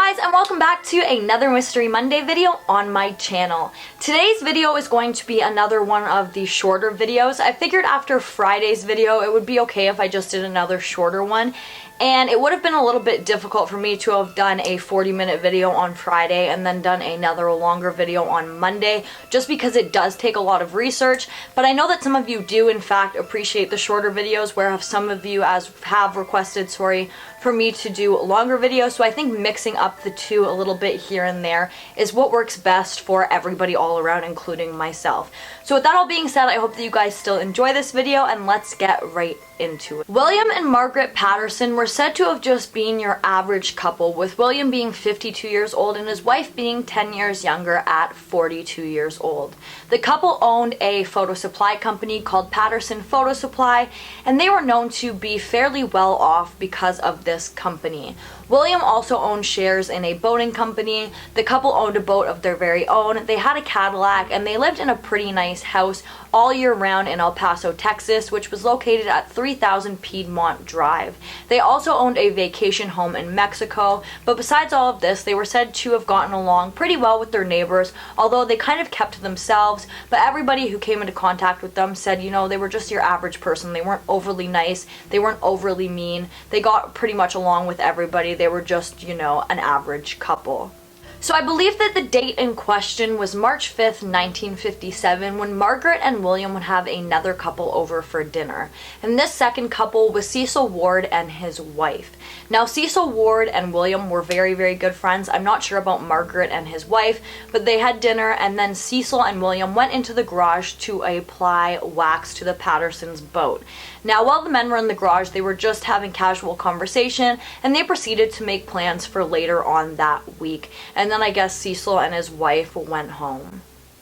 guys, and welcome back to another Mystery Monday video on my channel. Today's video is going to be another one of the shorter videos. I figured after Friday's video it would be okay if I just did another shorter one. And it would have been a little bit difficult for me to have done a 40-minute video on Friday and then done another longer video on Monday, just because it does take a lot of research. But I know that some of you do in fact appreciate the shorter videos, where some of you have requested, for me to do longer videos. So I think mixing up the two a little bit here and there is what works best for everybody all around, including myself. So with that all being said, I hope that you guys still enjoy this video, and let's get right into it. William and Margaret Patterson were said to have just been your average couple, with William being 52 years old and his wife being 10 years younger at 42 years old. The couple owned a photo supply company called Patterson Photo Supply, and they were known to be fairly well off because of this company. William also owned shares in a boating company. The couple owned a boat of their very own. They had a Cadillac, and they lived in a pretty nice house all year round in El Paso, Texas, which was located at 3000 Piedmont Drive. They also owned a vacation home in Mexico, but besides all of this, they were said to have gotten along pretty well with their neighbors, although they kind of kept to themselves. But everybody who came into contact with them said, you know, they were just your average person. They weren't overly nice. They weren't overly mean. They got pretty much along with everybody. They were just, you know, an average couple. So I believe that the date in question was March 5th, 1957, when Margaret and William would have another couple over for dinner. And this second couple was Cecil Ward and his wife. Now, Cecil Ward and William were very, very good friends. I'm not sure about Margaret and his wife, but they had dinner, and then Cecil and William went into the garage to apply wax to the Pattersons' boat. Now, while the men were in the garage, they were just having casual conversation, and they proceeded to make plans for later on that week. And then I guess Cecil and his wife went home.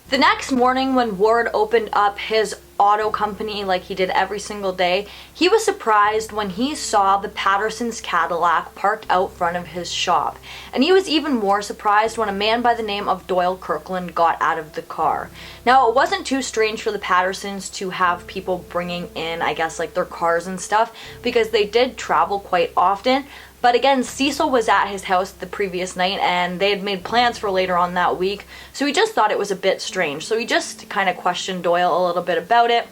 The next morning, when Ward opened up his auto company like he did every single day, he was surprised when he saw the Pattersons' Cadillac parked out front of his shop. And he was even more surprised when a man by the name of Doyle Kirkland got out of the car. Now, it wasn't too strange for the Pattersons to have people bringing in, I guess, like their cars and stuff, because they did travel quite often. But again, Cecil was at his house the previous night, and they had made plans for later on that week, so he just thought it was a bit strange. So he just kind of questioned Doyle a little bit about it,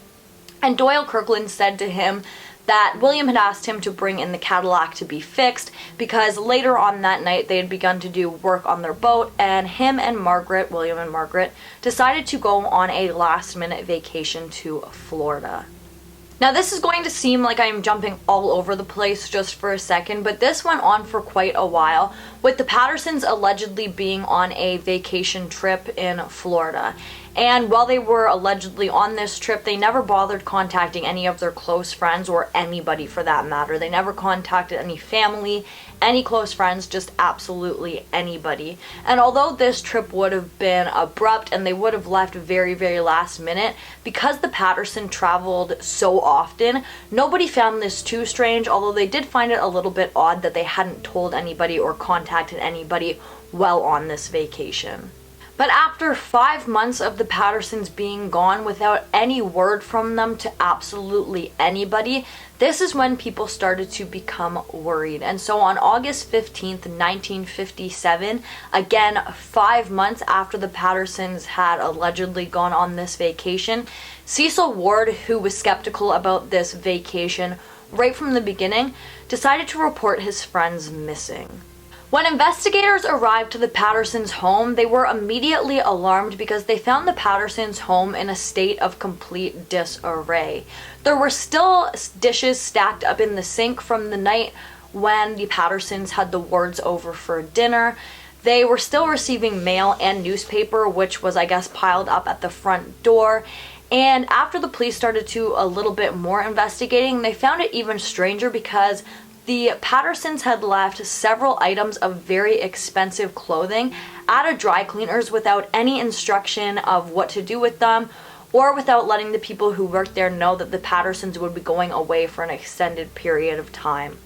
and Doyle Kirkland said to him that William had asked him to bring in the Cadillac to be fixed, because later on that night they had begun to do work on their boat, and him and Margaret, William and Margaret, decided to go on a last-minute vacation to Florida. Now, this is going to seem like I'm jumping all over the place just for a second, but this went on for quite a while, with the Pattersons allegedly being on a vacation trip in Florida. And while they were allegedly on this trip, they never bothered contacting any of their close friends, or anybody for that matter. They never contacted any family, any close friends, just absolutely anybody. And although this trip would have been abrupt and they would have left very, very last minute, because the Patterson traveled so often, nobody found this too strange, although they did find it a little bit odd that they hadn't told anybody or contacted anybody while on this vacation. But after 5 months of the Pattersons being gone without any word from them to absolutely anybody, this is when people started to become worried. And so on August 15th, 1957, again 5 months after the Pattersons had allegedly gone on this vacation, Cecil Ward, who was skeptical about this vacation right from the beginning, decided to report his friends missing. When investigators arrived to the Pattersons' home, they were immediately alarmed because they found the Pattersons' home in a state of complete disarray. There were still dishes stacked up in the sink from the night when the Pattersons had the Wards over for dinner. They were still receiving mail and newspaper, which was, I guess, piled up at the front door. And after the police started to a little bit more investigating, they found it even stranger because the Pattersons had left several items of very expensive clothing at a dry cleaner's without any instruction of what to do with them, or without letting the people who worked there know that the Pattersons would be going away for an extended period of time.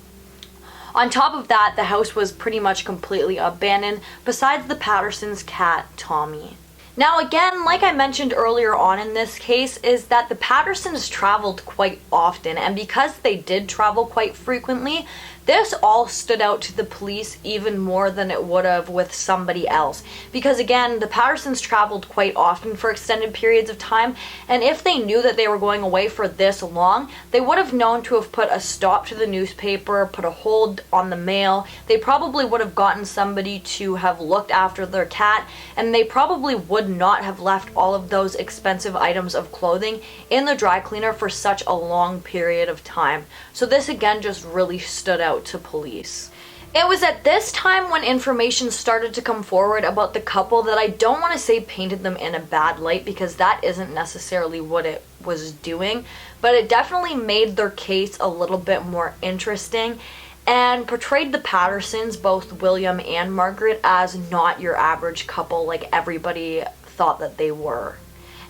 On top of that, the house was pretty much completely abandoned, besides the Pattersons' cat, Tommy. Now again, like I mentioned earlier on in this case, is that the Pattersons traveled quite often, and because they did travel quite frequently, This all stood out to the police even more than it would have with somebody else, because again, the Pattersons traveled quite often for extended periods of time, and if they knew that they were going away for this long, they would have known to have put a stop to the newspaper, put a hold on the mail. They probably would have gotten somebody to have looked after their cat, and they probably would not have left all of those expensive items of clothing in the dry cleaner for such a long period of time. So this again just really stood out to police. It was at this time when information started to come forward about the couple that I don't want to say painted them in a bad light, because that isn't necessarily what it was doing, but it definitely made their case a little bit more interesting and portrayed the Pattersons, both William and Margaret, as not your average couple like everybody thought that they were.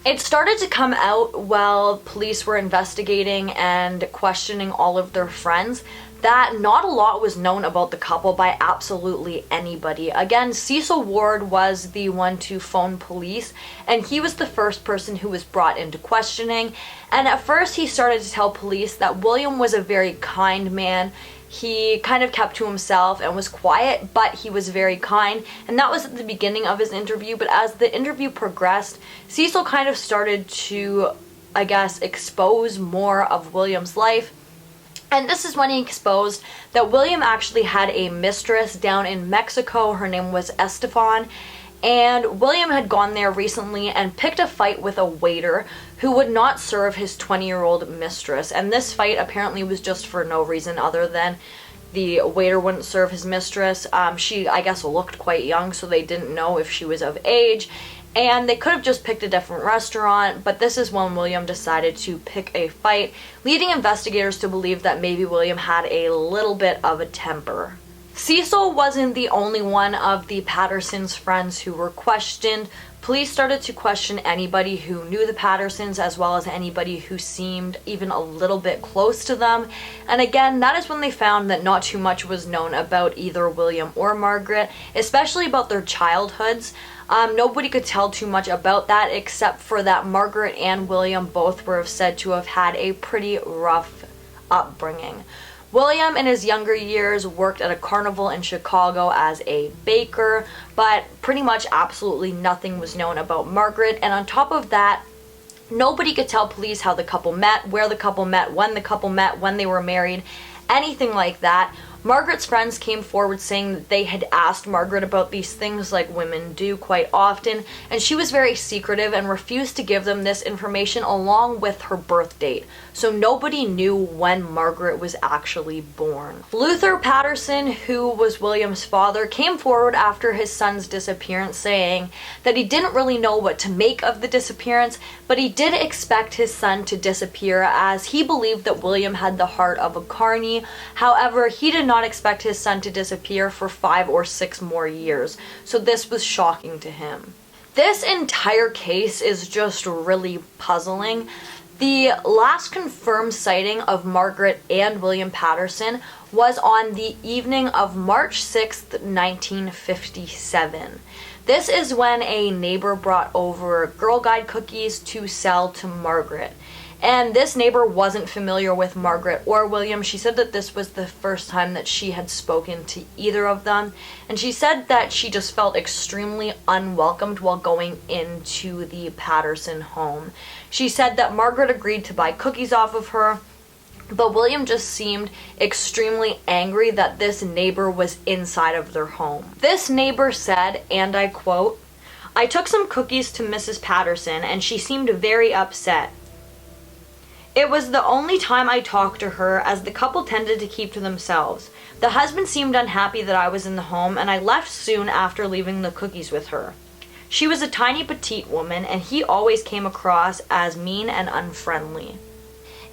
It started to come out while police were investigating and questioning all of their friends that not a lot was known about the couple by absolutely anybody. Again, Cecil Ward was the one to phone police, and he was the first person who was brought into questioning. And at first he started to tell police that William was a very kind man. He kind of kept to himself and was quiet, but he was very kind, and that was at the beginning of his interview. But as the interview progressed, Cecil kind of started to, I guess, expose more of William's life. And this is when he exposed that William actually had a mistress down in Mexico. Her name was Estefan. And William had gone there recently and picked a fight with a waiter who would not serve his 20-year-old mistress. And this fight apparently was just for no reason other than the waiter wouldn't serve his mistress. She, I guess, looked quite young, so they didn't know if she was of age. And they could have just picked a different restaurant, but this is when William decided to pick a fight, leading investigators to believe that maybe William had a little bit of a temper. Cecil wasn't the only one of the Pattersons' friends who were questioned. Police started to question anybody who knew the Pattersons, as well as anybody who seemed even a little bit close to them. And again, that is when they found that not too much was known about either William or Margaret, especially about their childhoods. Nobody could tell too much about that, except for that Margaret and William both were said to have had a pretty rough upbringing. William, in his younger years, worked at a carnival in Chicago as a baker, but pretty much absolutely nothing was known about Margaret. And on top of that, nobody could tell police how the couple met, where the couple met, when they were married, anything like that. Margaret's friends came forward saying that they had asked Margaret about these things like women do quite often, and she was very secretive and refused to give them this information along with her birth date. So nobody knew when Margaret was actually born. Luther Patterson, who was William's father, came forward after his son's disappearance saying that he didn't really know what to make of the disappearance, but he did expect his son to disappear as he believed that William had the heart of a carny. However, he did not expect his son to disappear for 5 or 6 more years, so this was shocking to him. This entire case is just really puzzling. The last confirmed sighting of Margaret and William Patterson was on the evening of March 6th, 1957. This is when a neighbor brought over Girl Guide cookies to sell to Margaret. And this neighbor wasn't familiar with Margaret or William. She said that this was the first time that she had spoken to either of them. And she said that she just felt extremely unwelcomed while going into the Patterson home. She said that Margaret agreed to buy cookies off of her, but William just seemed extremely angry that this neighbor was inside of their home. This neighbor said, and I quote, "I took some cookies to Mrs. Patterson and she seemed very upset. It was the only time I talked to her, as the couple tended to keep to themselves. The husband seemed unhappy that I was in the home, and I left soon after leaving the cookies with her. She was a tiny petite woman, and he always came across as mean and unfriendly."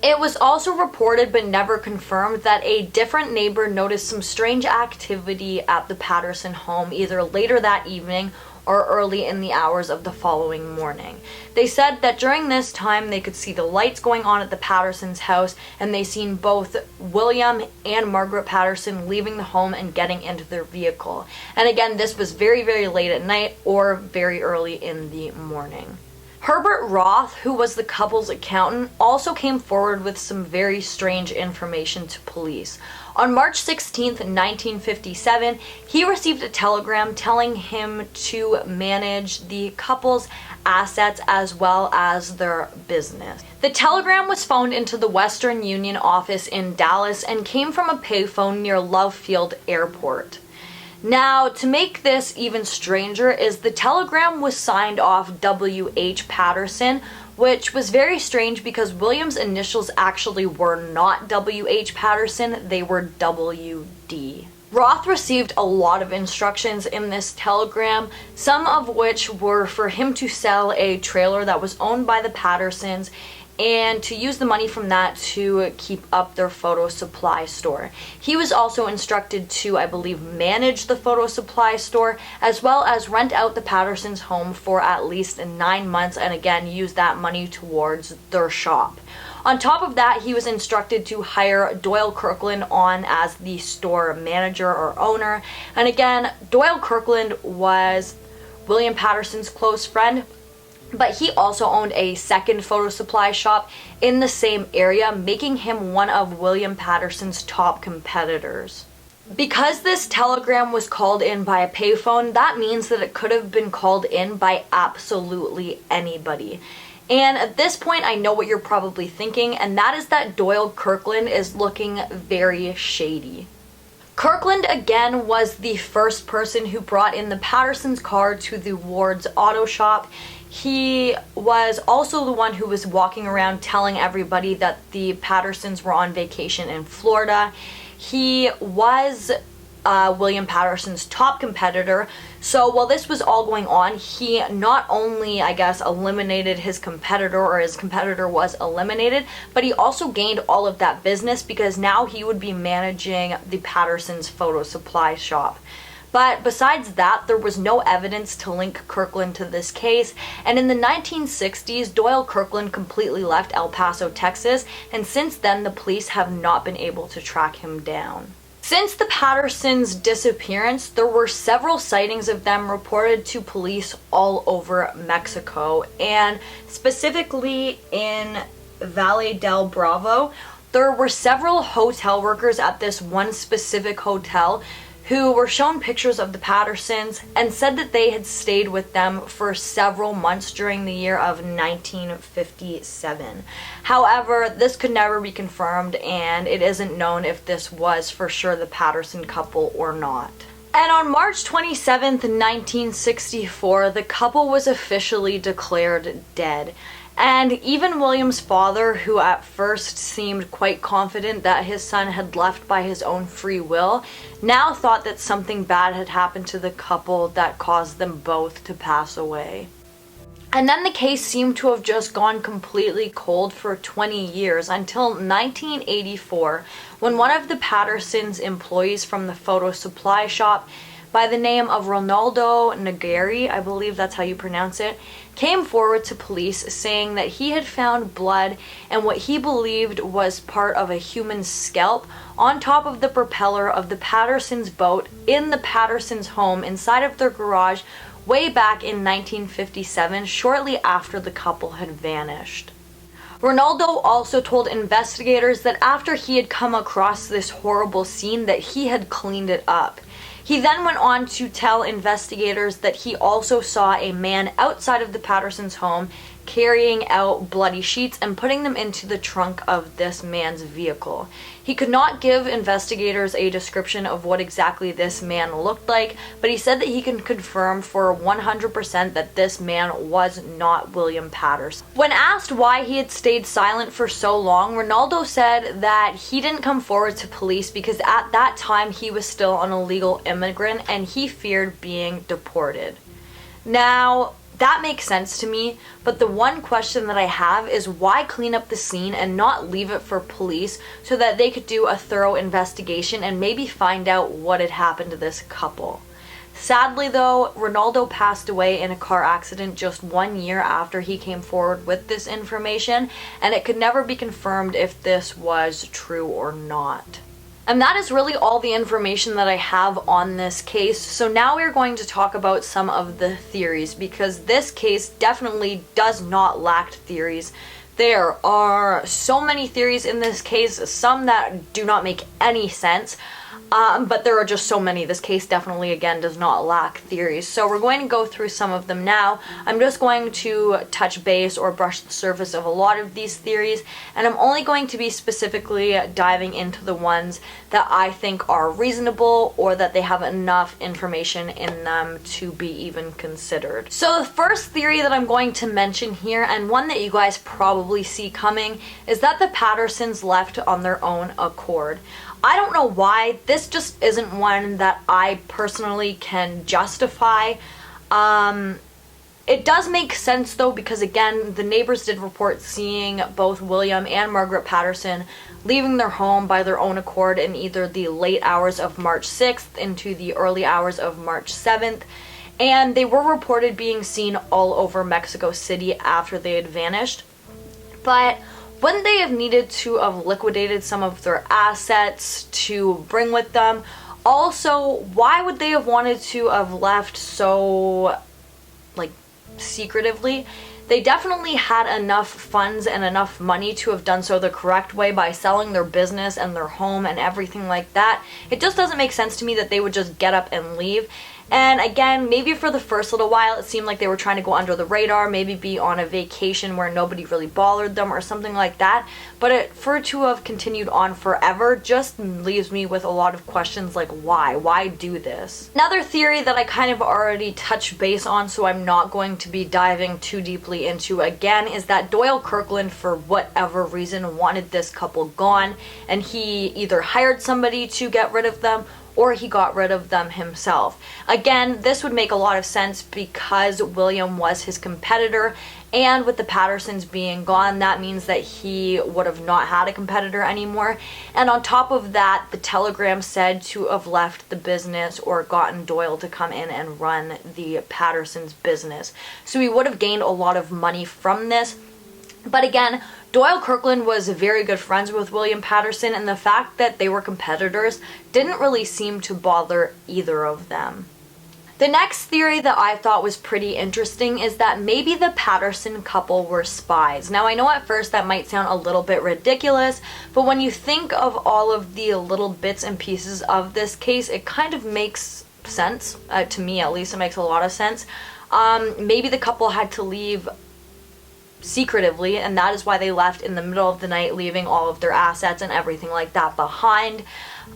It was also reported but never confirmed that a different neighbor noticed some strange activity at the Patterson home either later that evening or early in the hours of the following morning. They said that during this time they could see the lights going on at the Pattersons' house, and they seen both William and Margaret Patterson leaving the home and getting into their vehicle. And again, this was very, very late at night or very early in the morning. Herbert Roth, who was the couple's accountant, also came forward with some very strange information to police. On March 16th, 1957, he received a telegram telling him to manage the couple's assets as well as their business. The telegram was phoned into the Western Union office in Dallas and came from a payphone near Love Field Airport. Now, to make this even stranger is the telegram was signed off W.H. Patterson, which was very strange because William's initials actually were not W.H. Patterson, they were W.D. Roth received a lot of instructions in this telegram, some of which were for him to sell a trailer that was owned by the Pattersons and to use the money from that to keep up their photo supply store. He was also instructed to, I believe, manage the photo supply store as well as rent out the Pattersons' home for at least 9 months and again use that money towards their shop. On top of that, he was instructed to hire Doyle Kirkland on as the store manager or owner. And again, Doyle Kirkland was William Patterson's close friend, but he also owned a second photo supply shop in the same area, making him one of William Patterson's top competitors. Because this telegram was called in by a payphone, that means that it could have been called in by absolutely anybody. And at this point, I know what you're probably thinking, and that is that Doyle Kirkland is looking very shady. Kirkland again was the first person who brought in the Pattersons' car to the Ward's auto shop. He was also the one who was walking around telling everybody that the Pattersons were on vacation in Florida. He was William Patterson's top competitor. So while this was all going on, he not only, I guess, eliminated his competitor, or his competitor was eliminated, but he also gained all of that business because now he would be managing the Pattersons' photo supply shop. But besides that, there was no evidence to link Kirkland to this case, and in the 1960s, Doyle Kirkland completely left El Paso, Texas, and since then the police have not been able to track him down. Since the Pattersons' disappearance, there were several sightings of them reported to police all over Mexico, and specifically in Valle del Bravo, there were several hotel workers at this one specific hotel who were shown pictures of the Pattersons and said that they had stayed with them for several months during the year of 1957. However, this could never be confirmed, and it isn't known if this was for sure the Patterson couple or not. And on March 27th, 1964, the couple was officially declared dead. And even William's father, who at first seemed quite confident that his son had left by his own free will, now thought that something bad had happened to the couple that caused them both to pass away. And then the case seemed to have just gone completely cold for 20 years until 1984, when one of the Pattersons' employees from the photo supply shop by the name of Ronaldo Nagari, I believe that's how you pronounce it, came forward to police saying that he had found blood and what he believed was part of a human scalp on top of the propeller of the Pattersons' boat in the Pattersons' home inside of their garage way back in 1957, shortly after the couple had vanished. Ronaldo also told investigators that after he had come across this horrible scene that he had cleaned it up. He then went on to tell investigators that he also saw a man outside of the Pattersons' home carrying out bloody sheets and putting them into the trunk of this man's vehicle. He could not give investigators a description of what exactly this man looked like, but he said that he can confirm for 100% that this man was not William Patterson. When asked why he had stayed silent for so long, Ronaldo said that he didn't come forward to police because at that time he was still an illegal immigrant and he feared being deported. Now, that makes sense to me, but the one question that I have is why clean up the scene and not leave it for police so that they could do a thorough investigation and maybe find out what had happened to this couple. Sadly though, Ronaldo passed away in a car accident just 1 year after he came forward with this information, and it could never be confirmed if this was true or not. And that is really all the information that I have on this case. So now we're going to talk about some of the theories, because this case definitely does not lack theories. There are so many theories in this case, some that do not make any sense. But there are just so many. This case definitely, again, does not lack theories. So we're going to go through some of them now. I'm just going to touch base or brush the surface of a lot of these theories, and I'm only going to be specifically diving into the ones that I think are reasonable or that they have enough information in them to be even considered. So the first theory that I'm going to mention here, and one that you guys probably see coming, is that the Pattersons left on their own accord. I don't know why. This just isn't one that I personally can justify. It does make sense though, because again, the neighbors did report seeing both William and Margaret Patterson leaving their home by their own accord in either the late hours of March 6th into the early hours of March 7th. And they were reported being seen all over Mexico City after they had vanished. But wouldn't they have needed to have liquidated some of their assets to bring with them? Also, why would they have wanted to have left so, like, secretively? They definitely had enough funds and enough money to have done so the correct way by selling their business and their home and everything like that. It just doesn't make sense to me that they would just get up and leave. And again, maybe for the first little while it seemed like they were trying to go under the radar, maybe be on a vacation where nobody really bothered them or something like that. But for it to have continued on forever just leaves me with a lot of questions like why? Why do this? Another theory that I kind of already touched base on, so I'm not going to be diving too deeply into again, is that Doyle Kirkland, for whatever reason, wanted this couple gone, and he either hired somebody to get rid of them or he got rid of them himself. Again, this would make a lot of sense because William was his competitor, and with the Pattersons being gone, that means that he would have not had a competitor anymore. And on top of that, the telegram said to have left the business or gotten Doyle to come in and run the Pattersons business. So he would have gained a lot of money from this. But again, Doyle Kirkland was very good friends with William Patterson, and the fact that they were competitors didn't really seem to bother either of them. The next theory that I thought was pretty interesting is that maybe the Patterson couple were spies. Now, I know at first that might sound a little bit ridiculous, but when you think of all of the little bits and pieces of this case, it kind of makes sense. To me, at least, it makes a lot of sense. Maybe the couple had to leave secretively, and that is why they left in the middle of the night, leaving all of their assets and everything like that behind.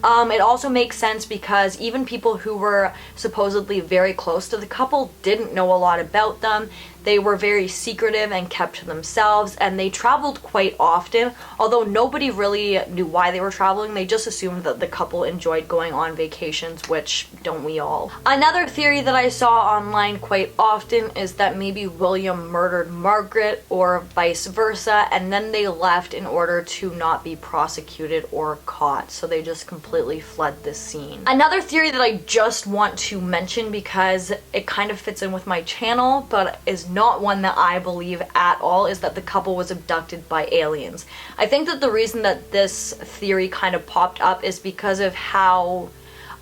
It also makes sense because even people who were supposedly very close to the couple didn't know a lot about them. They were very secretive and kept to themselves, and they traveled quite often. Although nobody really knew why they were traveling, they just assumed that the couple enjoyed going on vacations, which don't we all? Another theory that I saw online quite often is that maybe William murdered Margaret or vice versa, and then they left in order to not be prosecuted or caught. So they just completely fled the scene. Another theory that I just want to mention because it kind of fits in with my channel, but is not one that I believe at all, is that the couple was abducted by aliens. I think that the reason that this theory kind of popped up is because of how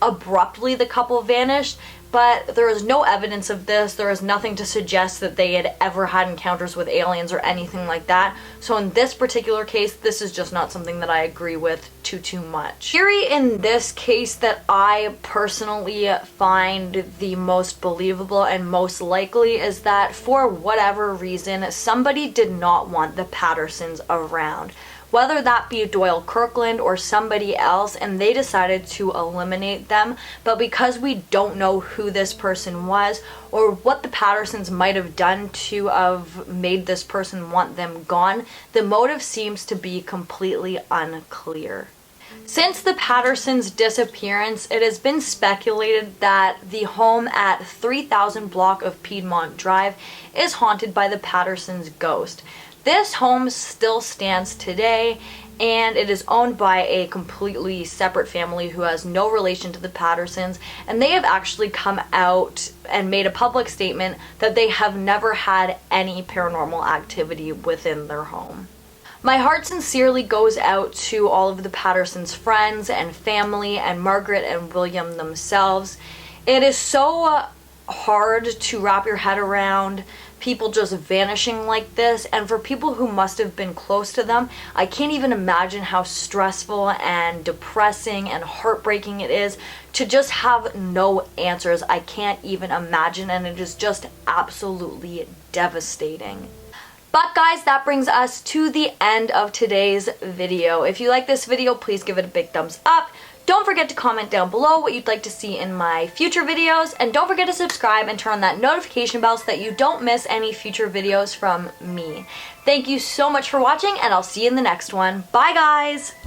abruptly the couple vanished, but there is no evidence of this. There is nothing to suggest that they had ever had encounters with aliens or anything like that. So in this particular case, this is just not something that I agree with too much. Theory in this case that I personally find the most believable and most likely is that for whatever reason, somebody did not want the Pattersons around. Whether that be Doyle Kirkland or somebody else, and they decided to eliminate them. But because we don't know who this person was or what the Pattersons might have done to have made this person want them gone, the motive seems to be completely unclear. Since the Pattersons' disappearance, it has been speculated that the home at 3000 block of Piedmont Drive is haunted by the Pattersons' ghost. This home still stands today, and it is owned by a completely separate family who has no relation to the Pattersons, and they have actually come out and made a public statement that they have never had any paranormal activity within their home. My heart sincerely goes out to all of the Pattersons' friends and family and Margaret and William themselves. It is so hard to wrap your head around people just vanishing like this, and for people who must have been close to them, I can't even imagine how stressful and depressing and heartbreaking it is to just have no answers. I can't even imagine, and it is just absolutely devastating. But guys, that brings us to the end of today's video. If you like this video, please give it a big thumbs up. Don't forget to comment down below what you'd like to see in my future videos, and don't forget to subscribe and turn on that notification bell so that you don't miss any future videos from me. Thank you so much for watching, and I'll see you in the next one. Bye guys!